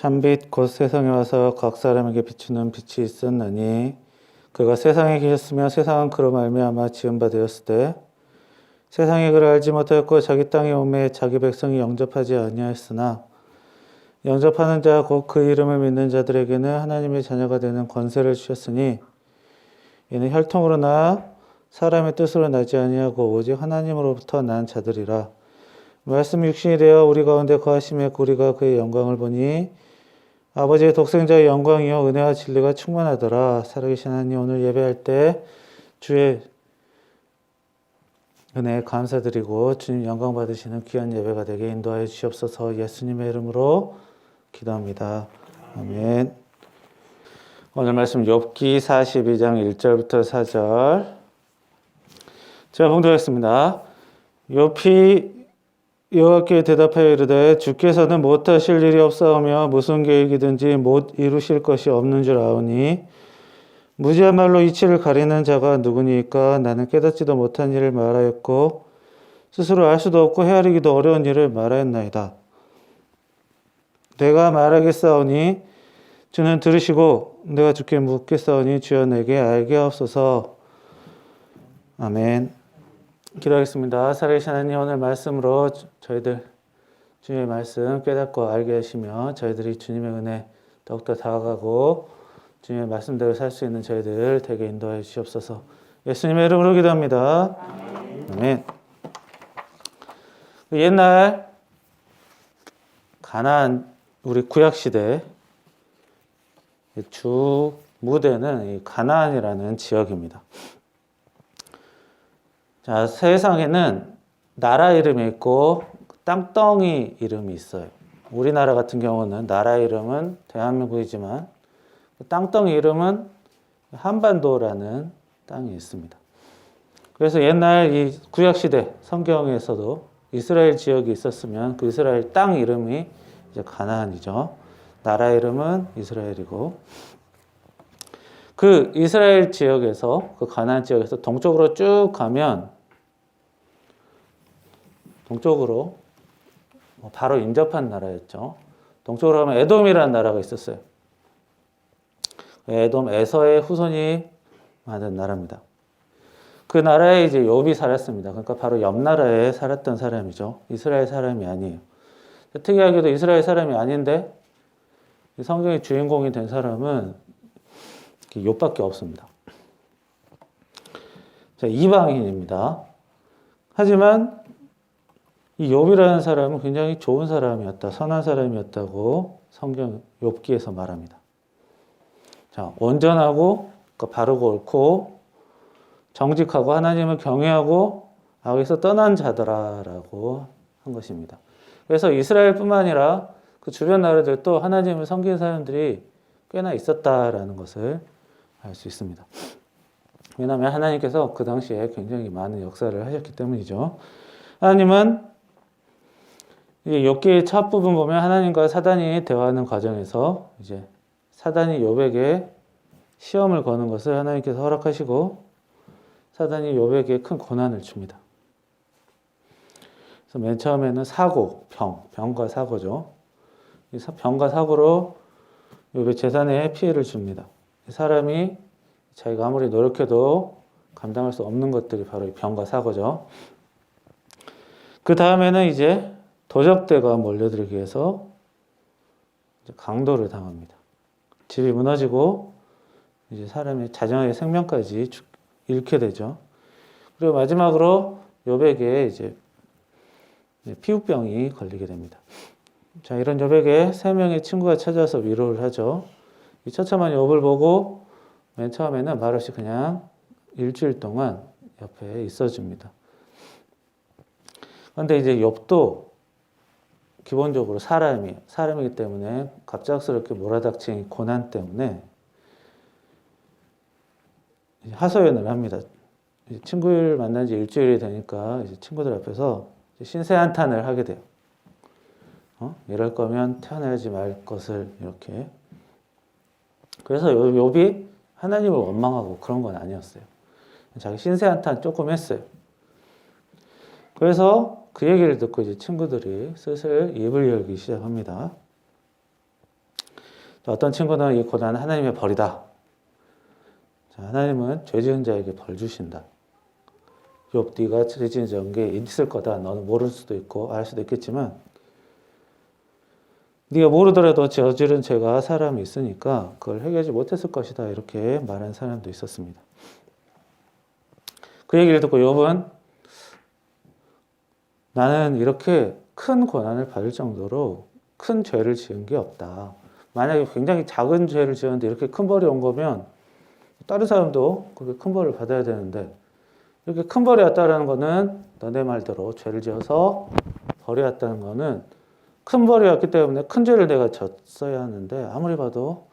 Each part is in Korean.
참빛 곧 세상에 와서 각 사람에게 비추는 빛이 있었나니 그가 세상에 계셨으며 세상은 그로 말미암아 지은 바 되었을 때 세상이 그를 알지 못하였고 자기 땅에 오매 자기 백성이 영접하지 아니하였으나 영접하는 자 곧 그 이름을 믿는 자들에게는 하나님의 자녀가 되는 권세를 주셨으니 이는 혈통으로나 사람의 뜻으로 나지 아니하고 오직 하나님으로부터 난 자들이라. 말씀 육신이 되어 우리 가운데 거하심에 우리가 그의 영광을 보니 아버지의 독생자의 영광이요 은혜와 진리가 충만하더라. 살아계신 하나님, 오늘 예배할 때 주의 은혜에 감사드리고 주님 영광 받으시는 귀한 예배가 되게 인도하여 주시옵소서. 예수님의 이름으로 기도합니다. 아멘. 오늘 말씀 욥기 42장 1절부터 4절 제가 봉독하겠습니다. 욥이 여호와께 대답하여 이르되 주께서는 못하실 일이 없사오며 무슨 계획이든지 못 이루실 것이 없는 줄 아오니 무지한 말로 이치를 가리는 자가 누구니까. 나는 깨닫지도 못한 일을 말하였고 스스로 알 수도 없고 헤아리기도 어려운 일을 말하였나이다. 내가 말하겠사오니 주는 들으시고 내가 주께 묻겠사오니 주여 내게 알게 하옵소서. 아멘. 기도하겠습니다. 살아계신 하나님, 오늘 말씀으로 저희들 주님의 말씀 깨닫고 알게 하시며 저희들이 주님의 은혜 더욱더 다가가고 주님의 말씀대로 살 수 있는 저희들 되게 인도하여 주시옵소서. 예수님의 이름으로 기도합니다. 아멘. 옛날 가나안 우리 구약시대 주 무대는 가나안이라는 지역입니다. 자, 세상에는 나라 이름이 있고 땅덩이 이름이 있어요. 우리나라 같은 경우는 나라 이름은 대한민국이지만 땅덩이 이름은 한반도라는 땅이 있습니다. 그래서 옛날 이 구약시대 성경에서도 이스라엘 지역이 있었으면 그 이스라엘 땅 이름이 이제 가나안이죠. 나라 이름은 이스라엘이고 그 이스라엘 지역에서 그 가나안 지역에서 동쪽으로 쭉 가면 동쪽으로 바로 인접한 나라였죠. 동쪽으로 가면 에돔이라는 나라가 있었어요. 에돔 에서의 후손이 많은 나라입니다. 그 나라에 이제 욥이 살았습니다. 그러니까 바로 옆 나라에 살았던 사람이죠. 이스라엘 사람이 아니에요. 특이하게도 이스라엘 사람이 아닌데 성경의 주인공이 된 사람은 욥밖에 없습니다. 자, 이방인입니다. 하지만 이 욥이라는 사람은 굉장히 좋은 사람이었다, 선한 사람이었다고 성경 욥기에서 말합니다. 자, 온전하고 바르고 옳고 정직하고 하나님을 경외하고 악에서 떠난 자더라라고 한 것입니다. 그래서 이스라엘뿐만 아니라 그 주변 나라들도 하나님을 섬기는 사람들이 꽤나 있었다라는 것을 알 수 있습니다. 왜냐하면 하나님께서 그 당시에 굉장히 많은 역사를 하셨기 때문이죠. 하나님은 이 욥기의 첫 부분 보면 하나님과 사단이 대화하는 과정에서 이제 사단이 욥에게 시험을 거는 것을 하나님께서 허락하시고 사단이 욥에게 큰 고난을 줍니다. 그래서 맨 처음에는 사고, 병과 사고죠. 이 병과 사고로 욥의 재산에 피해를 줍니다. 사람이 자기가 아무리 노력해도 감당할 수 없는 것들이 바로 이 병과 사고죠. 그 다음에는 이제 도적대가 몰려들기 위해서 강도를 당합니다. 집이 무너지고 이제 사람의 자정의 생명까지 잃게 되죠. 그리고 마지막으로 욥에게 이제 피부병이 걸리게 됩니다. 자, 이런 욥에게 3명의 친구가 찾아서 위로를 하죠. 이 처참한 욥을 보고 맨 처음에는 말없이 그냥 일주일 동안 옆에 있어줍니다. 그런데 이제 욥도 기본적으로 사람이기 때문에 갑작스럽게 몰아닥친 고난 때문에 하소연을 합니다. 친구를 만난 지 일주일이 되니까 이제 친구들 앞에서 신세한탄을 하게 돼요. 이럴 거면 태어나지 말 것을 이렇게. 그래서 욥이 하나님을 원망하고 그런 건 아니었어요. 자기 신세한탄 조금 했어요. 그래서 그 얘기를 듣고 이제 친구들이 슬슬 입을 열기 시작합니다. 어떤 친구는 이 고난은 하나님의 벌이다. 자, 하나님은 죄 지은 자에게 벌 주신다. 욥, 네가 죄 지은 게 있을 거다. 너는 모를 수도 있고 알 수도 있겠지만 네가 모르더라도 저지른 죄가 사람이 있으니까 그걸 해결하지 못했을 것이다. 이렇게 말한 사람도 있었습니다. 그 얘기를 듣고 욥은 나는 이렇게 큰 고난을 받을 정도로 큰 죄를 지은 게 없다. 만약에 굉장히 작은 죄를 지었는데 이렇게 큰 벌이 온 거면 다른 사람도 그렇게 큰 벌을 받아야 되는데 이렇게 큰 벌이 왔다는 거는 너네 말대로 죄를 지어서 벌이 왔다는 거는 큰 벌이 왔기 때문에 큰 죄를 내가 졌어야 하는데 아무리 봐도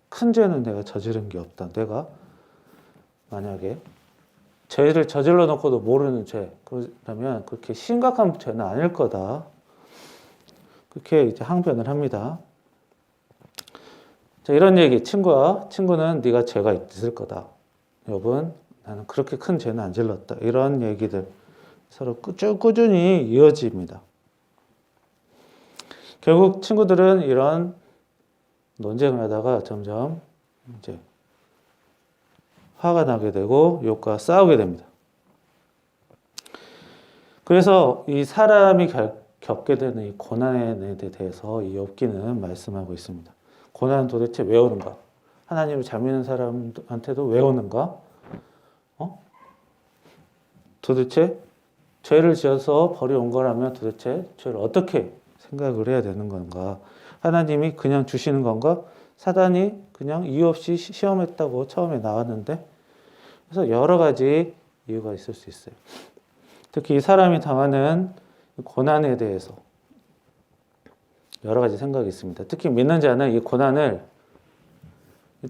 큰 죄는 내가 저지른 게 없다. 내가 만약에 죄를 저질러 놓고도 모르는 죄, 그러면 그렇게 심각한 죄는 아닐 거다. 그렇게 이제 항변을 합니다. 자, 이런 얘기, 친구는 네가 죄가 있을 거다. 욥은 나는 그렇게 큰 죄는 안 질렀다. 이런 얘기들 서로 꾸준히 이어집니다. 결국 친구들은 이런 논쟁을 하다가 점점 이제 화가 나게 되고 욥과 싸우게 됩니다. 그래서 이 사람이 겪게 되는 이 고난에 대해서 이 욥기는 말씀하고 있습니다. 고난은 도대체 왜 오는가? 하나님을 잘 믿는 사람한테도 왜 오는가? 도대체 죄를 지어서 벌이 온 거라면 도대체 죄를 어떻게 생각을 해야 되는 건가? 하나님이 그냥 주시는 건가? 사단이 그냥 이유 없이 시험했다고 처음에 나왔는데 그래서 여러 가지 이유가 있을 수 있어요. 특히 이 사람이 당하는 고난에 대해서 여러 가지 생각이 있습니다. 특히 믿는 자는 이 고난을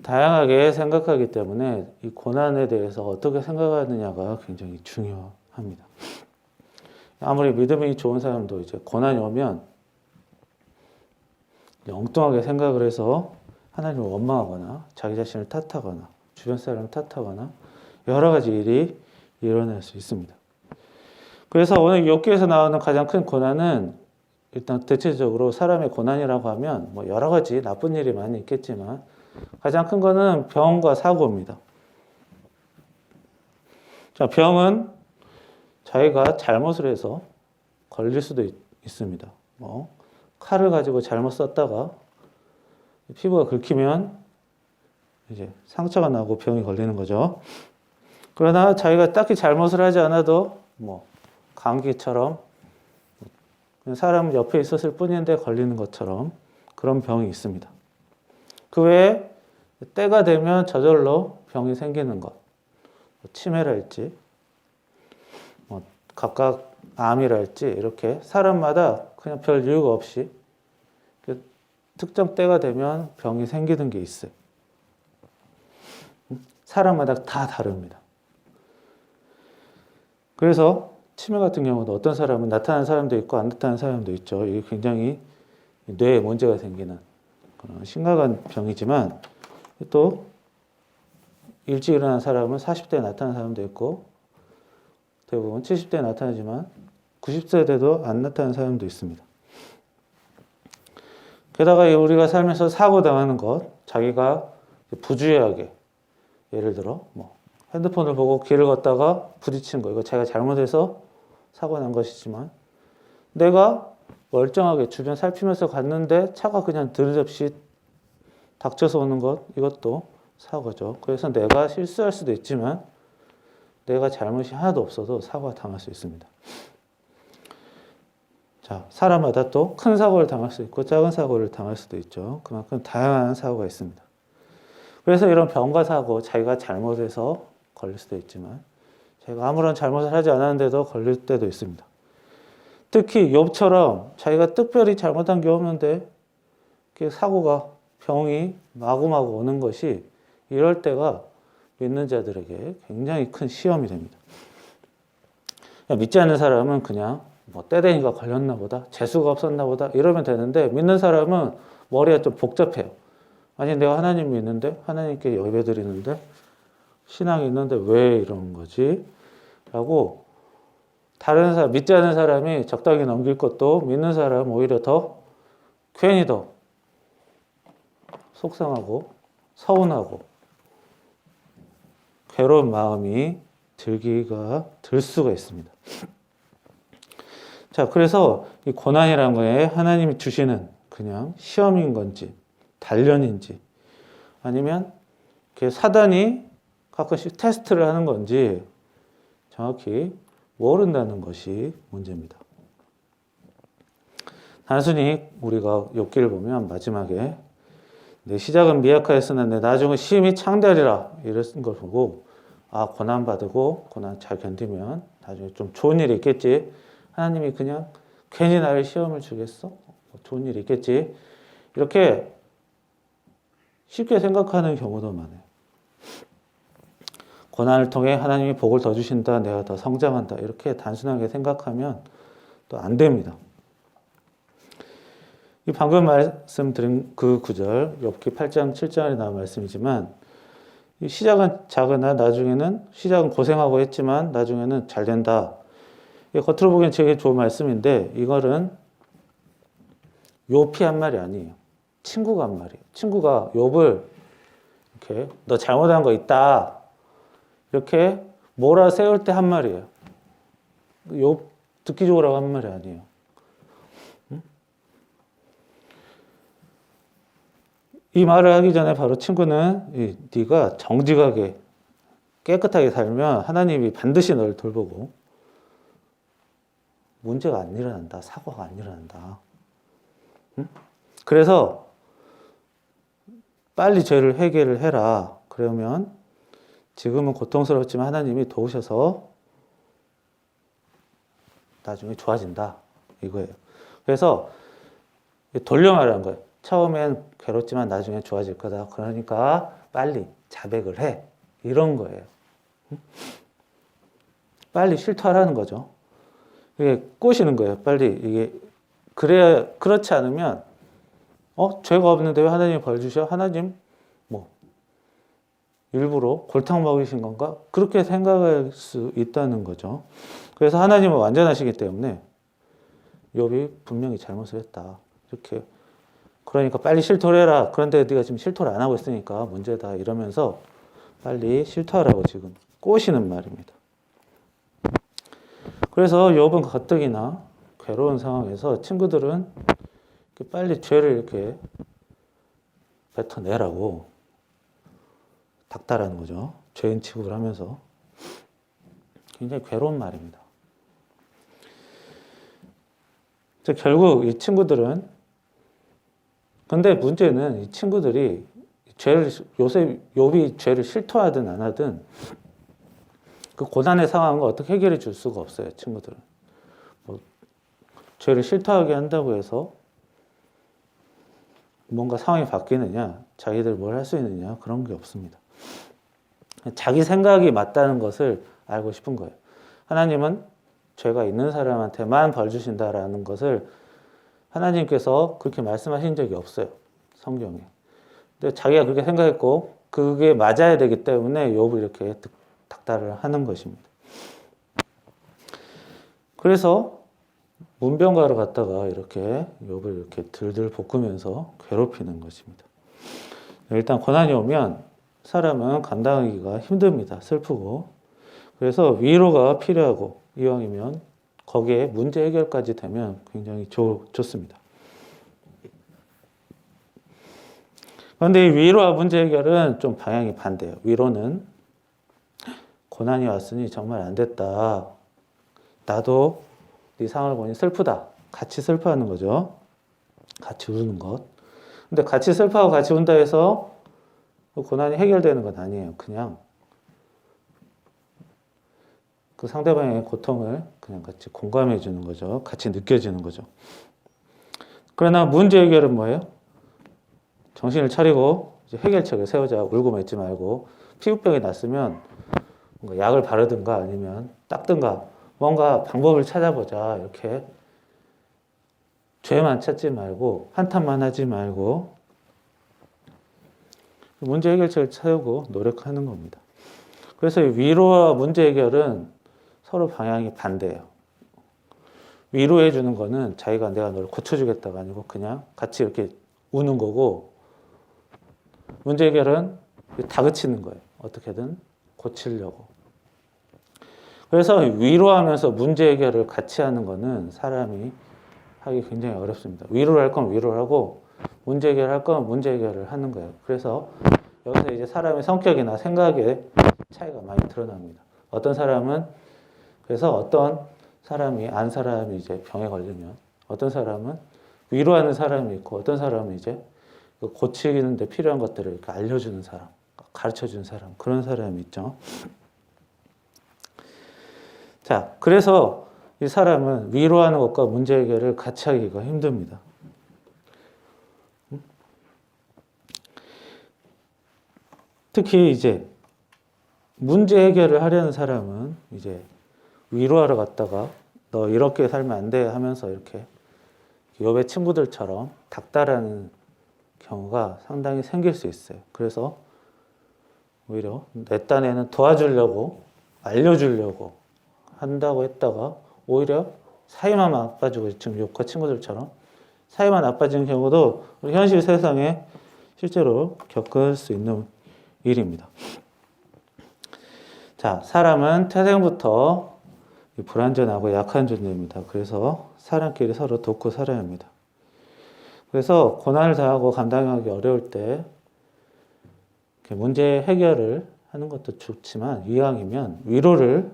다양하게 생각하기 때문에 이 고난에 대해서 어떻게 생각하느냐가 굉장히 중요합니다. 아무리 믿음이 좋은 사람도 이제 고난이 오면 엉뚱하게 생각을 해서 하나님을 원망하거나 자기 자신을 탓하거나 주변 사람을 탓하거나 여러 가지 일이 일어날 수 있습니다. 그래서 오늘 욥기에서 나오는 가장 큰 고난은 일단 대체적으로 사람의 고난이라고 하면 뭐 여러 가지 나쁜 일이 많이 있겠지만 가장 큰 거는 병과 사고입니다. 자, 병은 자기가 잘못을 해서 걸릴 수도 있습니다. 칼을 가지고 잘못 썼다가 피부가 긁히면 이제 상처가 나고 병이 걸리는 거죠. 그러나 자기가 딱히 잘못을 하지 않아도 뭐 감기처럼 사람 옆에 있었을 뿐인데 걸리는 것처럼 그런 병이 있습니다. 그 외에 때가 되면 저절로 병이 생기는 것, 치매랄지, 각각 암이랄지 이렇게 사람마다 그냥 별 이유가 없이 특정 때가 되면 병이 생기는 게 있어요. 사람마다 다 다릅니다. 그래서 치매 같은 경우도 어떤 사람은 나타나는 사람도 있고 안 나타나는 사람도 있죠. 이게 굉장히 뇌에 문제가 생기는 그런 심각한 병이지만 또 일찍 일어난 사람은 40대에 나타나는 사람도 있고 대부분 70대에 나타나지만 90세 돼도 안 나타나는 사람도 있습니다. 게다가 우리가 살면서 사고 당하는 것, 자기가 부주의하게 예를 들어 핸드폰을 보고 길을 걷다가 부딪힌 거, 이거 자기가 잘못해서 사고 난 것이지만 내가 멀쩡하게 주변 살피면서 갔는데 차가 그냥 들이접시 닥쳐서 오는 것, 이것도 사고죠. 그래서 내가 실수할 수도 있지만 내가 잘못이 하나도 없어도 사고가 당할 수 있습니다. 자, 사람마다 또 큰 사고를 당할 수 있고 작은 사고를 당할 수도 있죠. 그만큼 다양한 사고가 있습니다. 그래서 이런 병과 사고, 자기가 잘못해서 걸릴 수도 있지만 자기가 아무런 잘못을 하지 않았는데도 걸릴 때도 있습니다. 특히 욥처럼 자기가 특별히 잘못한 게 없는데 사고가, 병이 마구마구 오는 것이 이럴 때가 믿는 자들에게 굉장히 큰 시험이 됩니다. 믿지 않는 사람은 그냥 때 되니까 걸렸나 보다, 재수가 없었나 보다 이러면 되는데 믿는 사람은 머리가 좀 복잡해요. 아니 내가 하나님 믿는데 하나님께 예배드리는데 신앙이 있는데 왜 이런 거지? 라고 다른 사람, 믿지 않는 사람이 적당히 넘길 것도 믿는 사람은 오히려 더 괜히 더 속상하고 서운하고 괴로운 마음이 들 수가 있습니다. 자, 그래서 이 고난이라는 거에 하나님이 주시는 그냥 시험인 건지 단련인지 아니면 사단이 가끔씩 테스트를 하는 건지 정확히 모른다는 것이 문제입니다. 단순히 우리가 욥기를 보면 마지막에 내 시작은 미약하였으나 내 나중은 심히 창대하리라 이런 걸 보고 아, 고난받고 고난 잘 견디면 나중에 좀 좋은 일이 있겠지. 하나님이 그냥 괜히 나를 시험을 주겠어? 좋은 일이 있겠지. 이렇게 쉽게 생각하는 경우도 많아요. 고난을 통해 하나님이 복을 더 주신다, 내가 더 성장한다 이렇게 단순하게 생각하면 또 안 됩니다. 이 방금 말씀드린 그 구절, 욥기 8장 7장에 나온 말씀이지만 이 시작은 작으나 나중에는 시작은 고생하고 했지만 나중에는 잘 된다. 겉으로 보기엔 되게 좋은 말씀인데 이거는 욥이 한 말이 아니에요. 친구가 한 말이에요. 친구가 욥을 이렇게 너 잘못한 거 있다. 이렇게 몰아세울 때 한 말이에요. 욥 듣기 좋으라고 한 말이 아니에요. 응? 이 말을 하기 전에 바로 친구는 네가 정직하게 깨끗하게 살면 하나님이 반드시 널 돌보고 문제가 안 일어난다. 사고가 안 일어난다. 응? 그래서 빨리 죄를 해결을 해라. 그러면 지금은 고통스럽지만 하나님이 도우셔서 나중에 좋아진다. 이거예요. 그래서 돌려 말하는 거예요. 처음엔 괴롭지만 나중에 좋아질 거다. 그러니까 빨리 자백을 해. 이런 거예요. 빨리 실토하라는 거죠. 이게 꼬시는 거예요. 빨리 이게 그래야 그렇지 않으면 죄가 없는데 왜 하나님이 벌 주셔? 하나님 뭐 일부러 골탕 먹이신 건가? 그렇게 생각할 수 있다는 거죠. 그래서 하나님은 완전하시기 때문에 욥이 분명히 잘못을 했다. 이렇게 그러니까 빨리 실토를 해라. 그런데 네가 지금 실토를 안 하고 있으니까 문제다. 이러면서 빨리 실토하라고 지금 꼬시는 말입니다. 그래서 욥은 가뜩이나 괴로운 상황에서 친구들은 빨리 죄를 이렇게 뱉어내라고 닥달하는 거죠. 죄인 취급을 하면서 굉장히 괴로운 말입니다. 결국 이 친구들은 근데 문제는 이 친구들이 요새 욥이 죄를 실토하든 안 하든 그 고난의 상황을 어떻게 해결해 줄 수가 없어요. 친구들은 죄를 실토하게 한다고 해서 뭔가 상황이 바뀌느냐, 자기들 뭘 할 수 있느냐 그런 게 없습니다. 자기 생각이 맞다는 것을 알고 싶은 거예요. 하나님은 죄가 있는 사람한테만 벌 주신다라는 것을 하나님께서 그렇게 말씀하신 적이 없어요. 성경에. 근데 자기가 그렇게 생각했고 그게 맞아야 되기 때문에 욥을 이렇게 닥달을 하는 것입니다. 그래서 문병가를 갖다가 이렇게 욥을 이렇게 들들 볶으면서 괴롭히는 것입니다. 일단 고난이 오면 사람은 감당하기가 힘듭니다. 슬프고. 그래서 위로가 필요하고 이왕이면 거기에 문제 해결까지 되면 굉장히 좋습니다. 그런데 이 위로와 문제 해결은 좀 방향이 반대예요. 위로는 고난이 왔으니 정말 안 됐다. 나도 네 상황을 보니 슬프다. 같이 슬퍼하는 거죠. 같이 우는 것. 근데 같이 슬퍼하고 같이 운다 해서 고난이 해결되는 건 아니에요. 그냥 그 상대방의 고통을 그냥 같이 공감해 주는 거죠. 같이 느껴지는 거죠. 그러나 문제 해결은 뭐예요? 정신을 차리고 이제 해결책을 세우자. 울고 맺지 말고 피부병이 났으면 뭔가 약을 바르든가 아니면 닦든가 뭔가 방법을 찾아보자. 이렇게 죄만 찾지 말고 한탄만 하지 말고 문제 해결책을 세우고 노력하는 겁니다. 그래서 위로와 문제 해결은 서로 방향이 반대예요. 위로해 주는 거는 자기가 내가 널 고쳐주겠다가 아니고 그냥 같이 이렇게 우는 거고 문제 해결은 다그치는 거예요. 어떻게든 고치려고. 그래서 위로하면서 문제 해결을 같이 하는 거는 사람이 하기 굉장히 어렵습니다. 위로를 할 거면 위로를 하고 문제 해결을 할 거면 문제 해결을 하는 거예요. 그래서 여기서 이제 사람의 성격이나 생각의 차이가 많이 드러납니다. 어떤 사람은 그래서 어떤 사람이 안 사람이 이제 병에 걸리면 어떤 사람은 위로하는 사람이 있고 어떤 사람은 이제 고치는데 필요한 것들을 이렇게 알려주는 사람, 가르쳐주는 사람 그런 사람이 있죠. 자, 그래서 이 사람은 위로하는 것과 문제 해결을 같이 하기가 힘듭니다. 특히 이제 문제 해결을 하려는 사람은 이제 위로하러 갔다가 너 이렇게 살면 안 돼 하면서 이렇게 욥의 친구들처럼 닥달하는 경우가 상당히 생길 수 있어요. 그래서 오히려 내 딴에는 도와주려고 알려주려고 한다고 했다가 오히려 사이만 나빠지고 지금 욥과 친구들처럼 사이만 나빠지는 경우도 우리 현실 세상에 실제로 겪을 수 있는 일입니다. 자, 사람은 태생부터 불완전하고 약한 존재입니다. 그래서 사람끼리 서로 돕고 살아야 합니다. 그래서 고난을 당하고 감당하기 어려울 때 문제 해결을 하는 것도 좋지만 이왕이면 위로를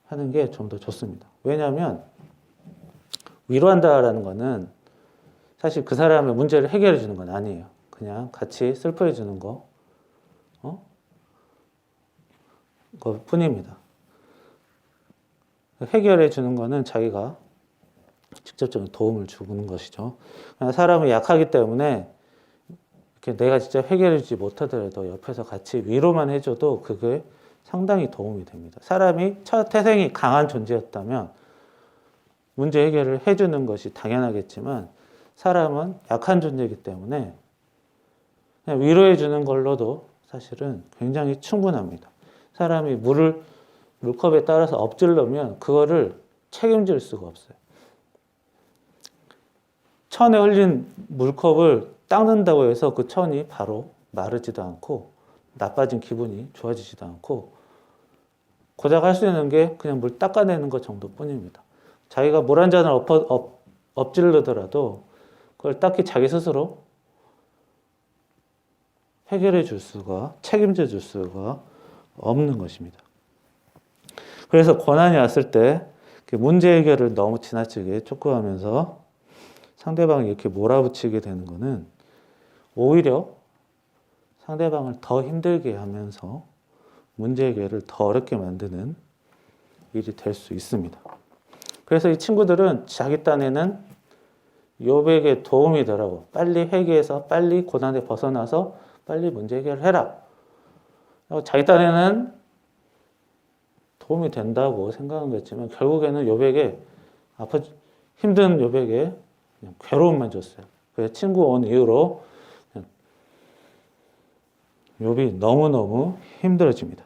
하는 게 좀 더 좋습니다. 왜냐하면 위로한다라는 것은 사실 그 사람의 문제를 해결해 주는 건 아니에요. 그냥 같이 슬퍼해 주는 것 뿐입니다. 해결해 주는 거는 자기가 직접적인 도움을 주는 것이죠. 사람은 약하기 때문에 이렇게 내가 진짜 해결해 주지 못하더라도 옆에서 같이 위로만 해줘도 그게 상당히 도움이 됩니다. 사람이 태생이 강한 존재였다면 문제 해결을 해주는 것이 당연하겠지만 사람은 약한 존재이기 때문에 그냥 위로해 주는 걸로도 사실은 굉장히 충분합니다. 사람이 물컵에 따라서 엎질러면 그거를 책임질 수가 없어요. 천에 흘린 물컵을 닦는다고 해서 그 천이 바로 마르지도 않고 나빠진 기분이 좋아지지도 않고 고작 할 수 있는 게 그냥 물 닦아내는 것 정도뿐입니다. 자기가 물 한 잔을 엎질르더라도 그걸 딱히 자기 스스로 해결해 줄 수가 책임져 줄 수가 없는 것입니다. 그래서 고난이 왔을 때 문제 해결을 너무 지나치게 촉구하면서 상대방이 이렇게 몰아붙이게 되는 것은 오히려 상대방을 더 힘들게 하면서 문제 해결을 더 어렵게 만드는 일이 될 수 있습니다. 그래서 이 친구들은 자기 딴에는 욥에게 도움이 되라고 빨리 회개해서 빨리 고난에 벗어나서 빨리 문제 해결을 해라. 자기 딴에는 도움이 된다고 생각한 거였지만 결국에는 욥에게 힘든 욥에게 그냥 괴로움만 줬어요. 그래서 친구 온 이후로 욥이 너무너무 힘들어집니다.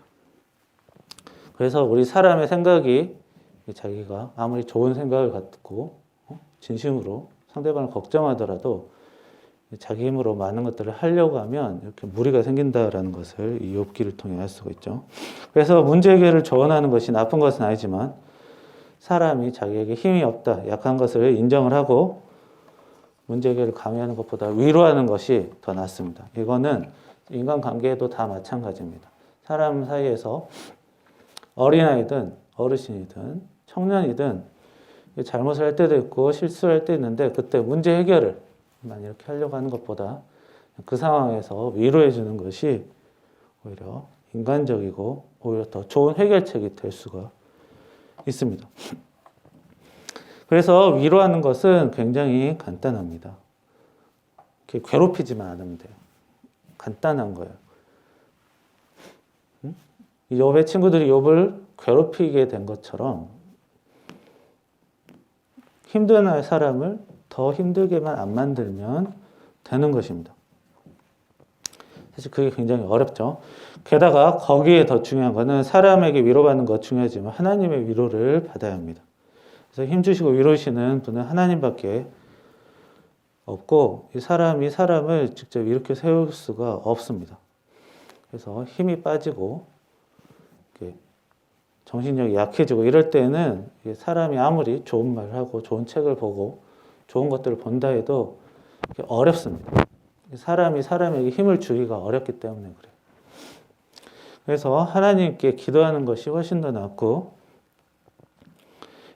그래서 우리 사람의 생각이 자기가 아무리 좋은 생각을 갖고 진심으로 상대방을 걱정하더라도 자기 힘으로 많은 것들을 하려고 하면 이렇게 무리가 생긴다라는 것을 이 욥기를 통해 알 수가 있죠. 그래서 문제 해결을 조언하는 것이 나쁜 것은 아니지만 사람이 자기에게 힘이 없다, 약한 것을 인정을 하고 문제 해결을 강요하는 것보다 위로하는 것이 더 낫습니다. 이거는 인간관계에도 다 마찬가지입니다. 사람 사이에서 어린아이든 어르신이든 청년이든 잘못을 할 때도 있고 실수를 할 때 있는데 그때 문제 해결을 이렇게 하려고 하는 것보다 그 상황에서 위로해 주는 것이 오히려 인간적이고 오히려 더 좋은 해결책이 될 수가 있습니다. 그래서 위로하는 것은 굉장히 간단합니다. 이렇게 괴롭히지만 않으면 돼요. 간단한 거예요. 이 욥의 친구들이 욥을 괴롭히게 된 것처럼 힘든 사람을 더 힘들게만 안 만들면 되는 것입니다. 사실 그게 굉장히 어렵죠. 게다가 거기에 더 중요한 것은 사람에게 위로받는 것 중요하지만 하나님의 위로를 받아야 합니다. 그래서 힘주시고 위로하시는 분은 하나님밖에 없고 이 사람이 사람을 직접 일으켜 세울 수가 없습니다. 그래서 힘이 빠지고 이렇게 정신력이 약해지고 이럴 때는 사람이 아무리 좋은 말을 하고 좋은 책을 보고 좋은 것들을 본다 해도 어렵습니다. 사람이 사람에게 힘을 주기가 어렵기 때문에 그래요. 그래서 하나님께 기도하는 것이 훨씬 더 낫고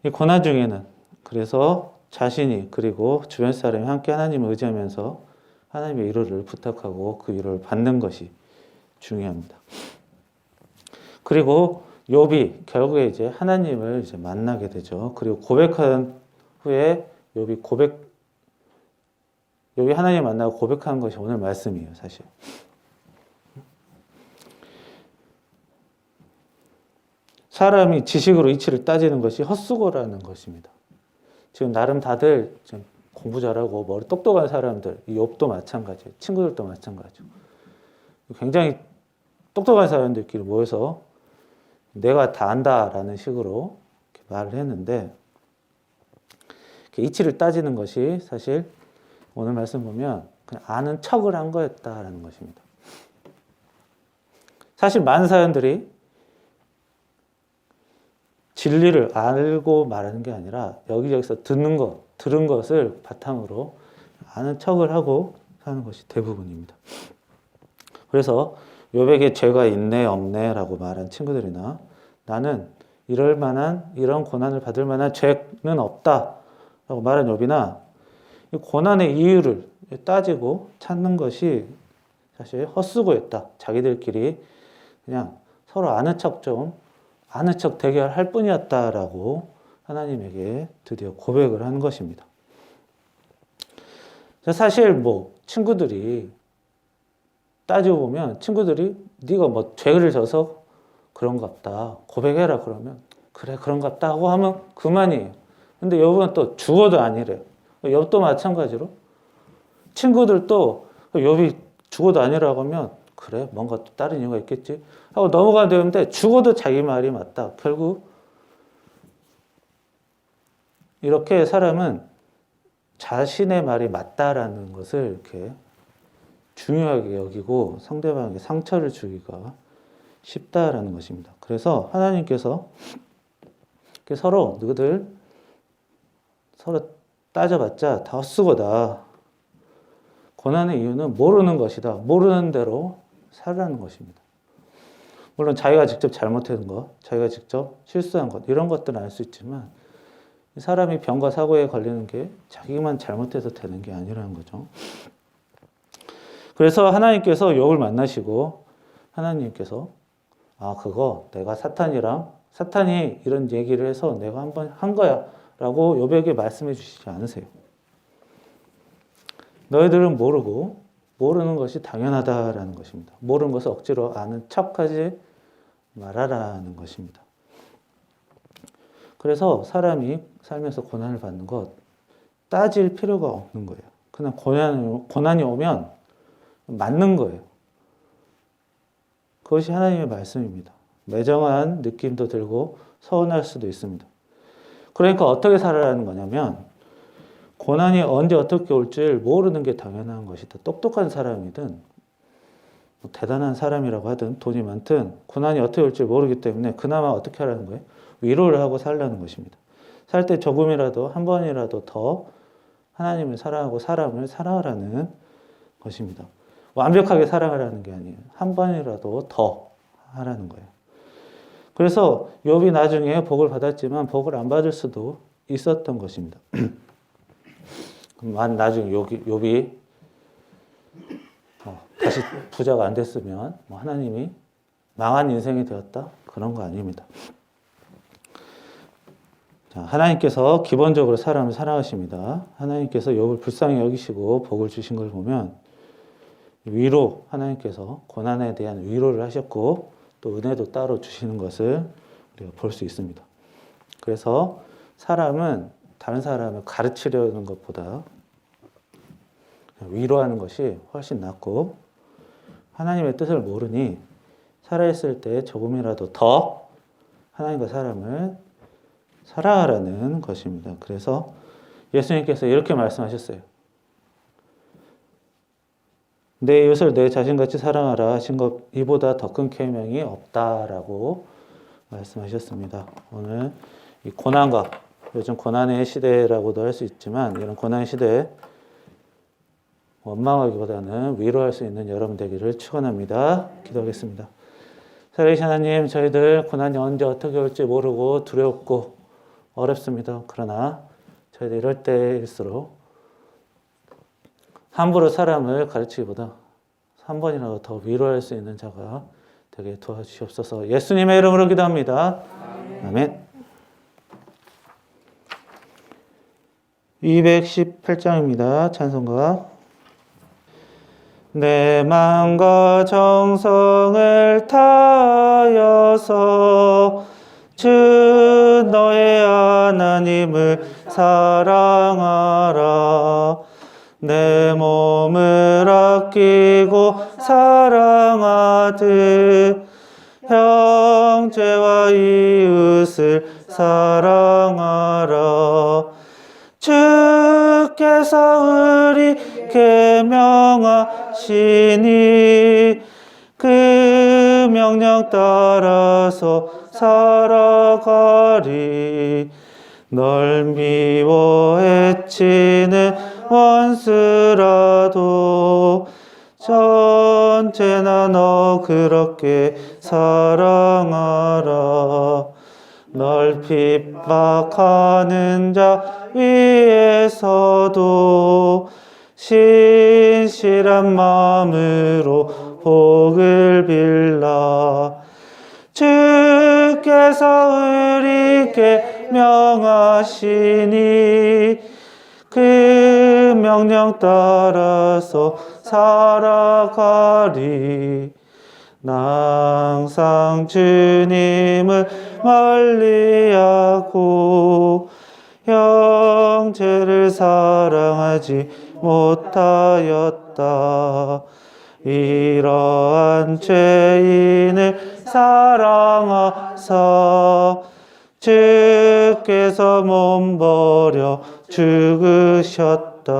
이 고난 중에는 그래서 자신이 그리고 주변 사람이 함께 하나님을 의지하면서 하나님의 위로를 부탁하고 그 위로를 받는 것이 중요합니다. 그리고 욥이 결국에 이제 하나님을 이제 만나게 되죠. 그리고 고백한 후에 욥이 하나님 만나고 고백한 것이 오늘 말씀이에요, 사실. 사람이 지식으로 이치를 따지는 것이 헛수고라는 것입니다. 지금 나름 다들 지금 공부 잘하고 머리 똑똑한 사람들, 이 욥도 마찬가지예요. 친구들도 마찬가지고. 굉장히 똑똑한 사람들끼리 모여서 내가 다 안다라는 식으로 말을 했는데 이치를 따지는 것이 사실 오늘 말씀 보면 그냥 아는 척을 한 거였다라는 것입니다. 사실 많은 사람들이 진리를 알고 말하는 게 아니라 여기저기서 들은 것을 바탕으로 아는 척을 하고 사는 것이 대부분입니다. 그래서 욥에게 죄가 있네 없네라고 말한 친구들이나 나는 이럴 만한 이런 고난을 받을 만한 죄는 없다라고 말한 욥이나 이 고난의 이유를 따지고 찾는 것이 사실 헛수고였다. 자기들끼리 그냥 서로 아는 척 대결할 뿐이었다라고 하나님에게 드디어 고백을 한 것입니다. 사실 친구들이 따지고 보면 친구들이 네가 죄를 져서 그런갑다. 고백해라 그러면 그래 그런갑다 하고 하면 그만이에요. 근데 욥은 또 죽어도 아니래요. 욥도 마찬가지로 친구들도 욥이 죽어도 아니라고 하면 그래 뭔가 또 다른 이유가 있겠지 하고 넘어가야 되는데 죽어도 자기 말이 맞다. 결국 이렇게 사람은 자신의 말이 맞다라는 것을 이렇게 중요하게 여기고 상대방에게 상처를 주기가 쉽다라는 것입니다. 그래서 하나님께서 서로 너희들 서로 따져봤자 다 헛수고다. 고난의 이유는 모르는 것이다. 모르는 대로 살라는 것입니다. 물론 자기가 직접 잘못한 것, 자기가 직접 실수한 것 이런 것들은 알 수 있지만 사람이 병과 사고에 걸리는 게 자기만 잘못해서 되는 게 아니라는 거죠. 그래서 하나님께서 욥을 만나시고 하나님께서 그거 내가 사탄이 이런 얘기를 해서 내가 한번 한 거야 라고 욥에게 말씀해 주시지 않으세요. 너희들은 모르는 것이 당연하다라는 것입니다. 모르는 것을 억지로 아는 척하지 말아라는 것입니다. 그래서 사람이 살면서 고난을 받는 것 따질 필요가 없는 거예요. 그냥 고난이 오면 맞는 거예요. 그것이 하나님의 말씀입니다. 매정한 느낌도 들고 서운할 수도 있습니다. 그러니까 어떻게 살아라는 거냐면 고난이 언제 어떻게 올지 모르는 게 당연한 것이다. 똑똑한 사람이든 대단한 사람이라고 하든 돈이 많든 고난이 어떻게 올지 모르기 때문에 그나마 어떻게 하라는 거예요? 위로를 하고 살라는 것입니다. 살 때 조금이라도 한 번이라도 더 하나님을 사랑하고 사람을 사랑하라는 것입니다. 완벽하게 사랑하라는 게 아니에요. 한 번이라도 더 하라는 거예요. 그래서 욥이 나중에 복을 받았지만 복을 안 받을 수도 있었던 것입니다. 나중에 욥이 다시 부자가 안 됐으면 하나님이 망한 인생이 되었다? 그런 거 아닙니다. 하나님께서 기본적으로 사람을 사랑하십니다. 하나님께서 욥을 불쌍히 여기시고 복을 주신 걸 보면 위로, 하나님께서 고난에 대한 위로를 하셨고 또 은혜도 따로 주시는 것을 우리가 볼 수 있습니다. 그래서 사람은 다른 사람을 가르치려는 것보다 위로하는 것이 훨씬 낫고 하나님의 뜻을 모르니 살아있을 때 조금이라도 더 하나님과 사람을 사랑하라는 것입니다. 그래서 예수님께서 이렇게 말씀하셨어요. 내 이웃을 내 자신같이 사랑하라 하신 것 이보다 더 큰 계명이 없다라고 말씀하셨습니다. 오늘 이 고난과 요즘 고난의 시대라고도 할 수 있지만 이런 고난의 시대에 원망하기보다는 위로할 수 있는 여러분 되기를 축원합니다. 기도하겠습니다. 살아계신 하나님, 저희들 고난이 언제 어떻게 올지 모르고 두렵고 어렵습니다. 그러나 저희들 이럴 때일수록 함부로 사람을 가르치기보다 한 번이라도 더 위로할 수 있는 자가 되게 도와주시옵소서. 예수님의 이름으로 기도합니다. 아멘. 218장입니다. 찬송가. 내 마음과 정성을 다하여서 주 너의 하나님을 사랑하라. 내 몸을 아끼고 사랑하듯 형제와 이웃을 사랑하라. 주께서 우리에게 명하시니 그 명령 따라서 살아가리. 널 미워 해치는 원수라도 전체나 너 그렇게 사랑하라. 널 핍박하는 자 위에서도 신실한 마음으로 복을 빌라. 주께서 우리에게 명하시니 그 명령 따라서 살아가리. 나 항상 주님을 멀리하고 형제를 사랑하지 못하였다. 이러한 죄인을 사랑하사 주께서 몸버려 죽으셨다.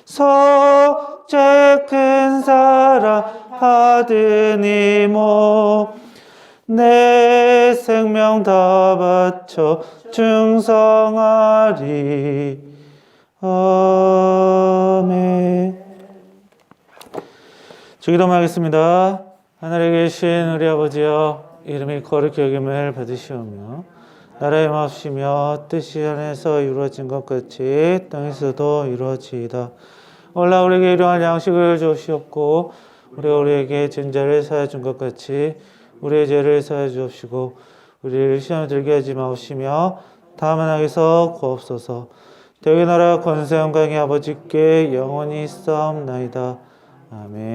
속죄 큰 사랑 받으니 내 생명 다 바쳐 충성하리. 아멘. 주기도하겠습니다. 하늘에 계신 우리 아버지여, 이름이 거룩히 여김을 받으시오며 나라의 마옵시며 뜻이 하늘에서 이루어진 것 같이 땅에서도 이루어지이다. 오늘날 우리에게 일용할 양식을 주옵시옵고 우리가 우리에게 진 자를 사하여 준 것 같이 우리의 죄를 사하여 주옵시고 우리를 시험에 들게 하지 마옵시며 다만 악에서 구하옵소서. 대의 나라 권세 영광이 아버지께 영원히 있사옵나이다. 아멘.